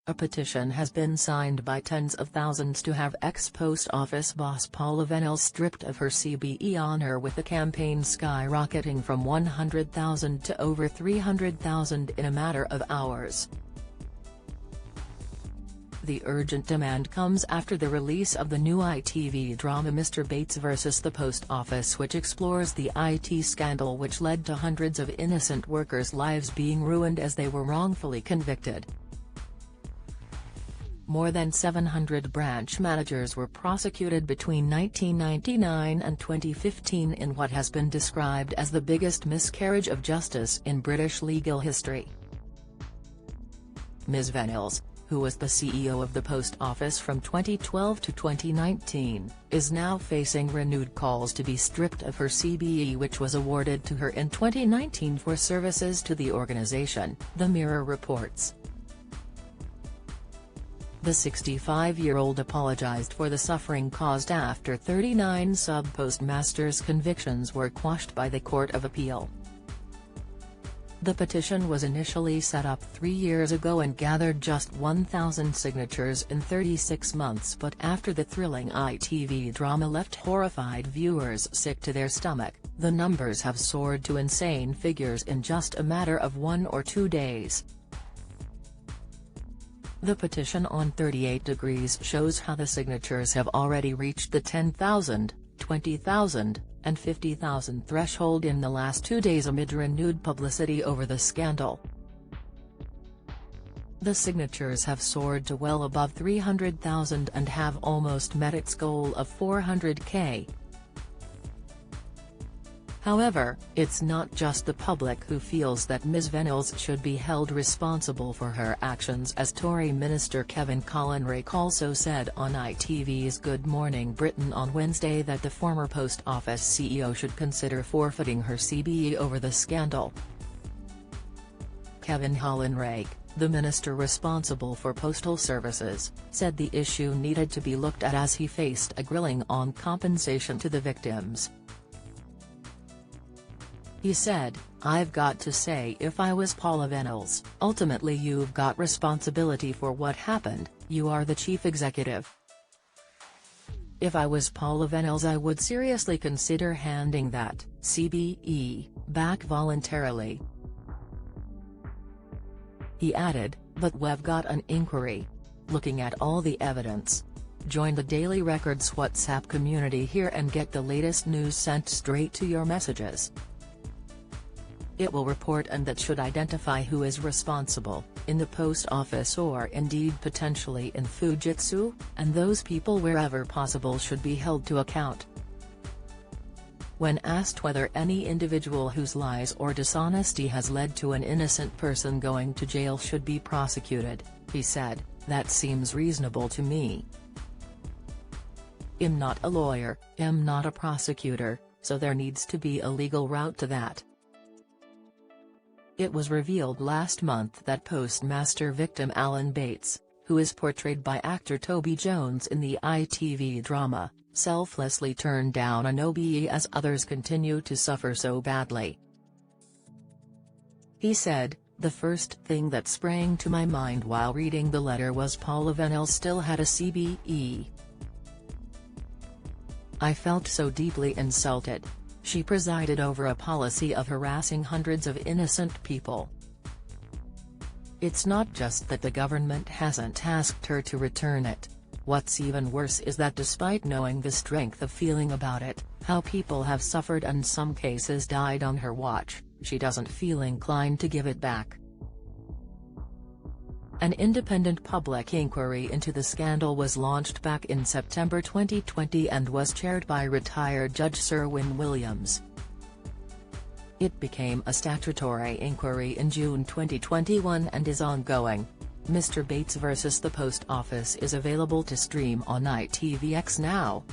A petition has been signed by tens of thousands to have ex-Post Office boss Paula Vennells stripped of her CBE honor, with the campaign skyrocketing from 100,000 to over 300,000 in a matter of hours. The urgent demand comes after the release of the new ITV drama Mr. Bates vs. the Post Office, which explores the IT scandal which led to hundreds of innocent workers' lives being ruined as they were wrongfully convicted. More than 700 branch managers were prosecuted between 1999 and 2015 in what has been described as the biggest miscarriage of justice in British legal history. Ms. Vennells, who was the CEO of the Post Office from 2012 to 2019, is now facing renewed calls to be stripped of her CBE, which was awarded to her in 2019 for services to the organisation, the Mirror reports. The 65-year-old apologised for the suffering caused after 39 sub-postmasters' convictions were quashed by the Court of Appeal. The petition was initially set up 3 years ago and gathered just 1,000 signatures in 36 months, but after the thrilling ITV drama left horrified viewers sick to their stomach, the numbers have soared to insane figures in just a matter of 1 or 2 days. The petition on 38 Degrees shows how the signatures have already reached the 10,000, 20,000, and 50,000 threshold in the last 2 days amid renewed publicity over the scandal. The signatures have soared to well above 300,000 and have almost met its goal of 400,000. However, it's not just the public who feels that Ms. Vennells should be held responsible for her actions, as Tory Minister Kevin Collinrake also said on ITV's Good Morning Britain on Wednesday that the former Post Office CEO should consider forfeiting her CBE over the scandal. Kevin Collinrake, the minister responsible for postal services, said the issue needed to be looked at as he faced a grilling on compensation to the victims. He said, "I've got to say, if I was Paula Vennells, ultimately you've got responsibility for what happened, you are the chief executive. If I was Paula Vennells, I would seriously consider handing that CBE back voluntarily." He added, "But we've got an inquiry. Looking at all the evidence. Join the Daily Record's WhatsApp community here and get the latest news sent straight to your messages. It will report and that should identify who is responsible, in the Post Office or indeed potentially in Fujitsu, and those people wherever possible should be held to account." When asked whether any individual whose lies or dishonesty has led to an innocent person going to jail should be prosecuted, he said, "That seems reasonable to me. I'm not a lawyer, I'm not a prosecutor, so there needs to be a legal route to that." It was revealed last month that postmaster victim Alan Bates, who is portrayed by actor Toby Jones in the ITV drama, selflessly turned down an OBE as others continue to suffer so badly. He said, "The first thing that sprang to my mind while reading the letter was Paula Vennells still had a CBE. I felt so deeply insulted. She presided over a policy of harassing hundreds of innocent people. It's not just that the government hasn't asked her to return it. What's even worse is that despite knowing the strength of feeling about it, how people have suffered and some cases died on her watch, she doesn't feel inclined to give it back." An independent public inquiry into the scandal was launched back in September 2020 and was chaired by retired Judge Sir Win Williams. It became a statutory inquiry in June 2021 and is ongoing. Mr. Bates vs. the Post Office is available to stream on ITVX now.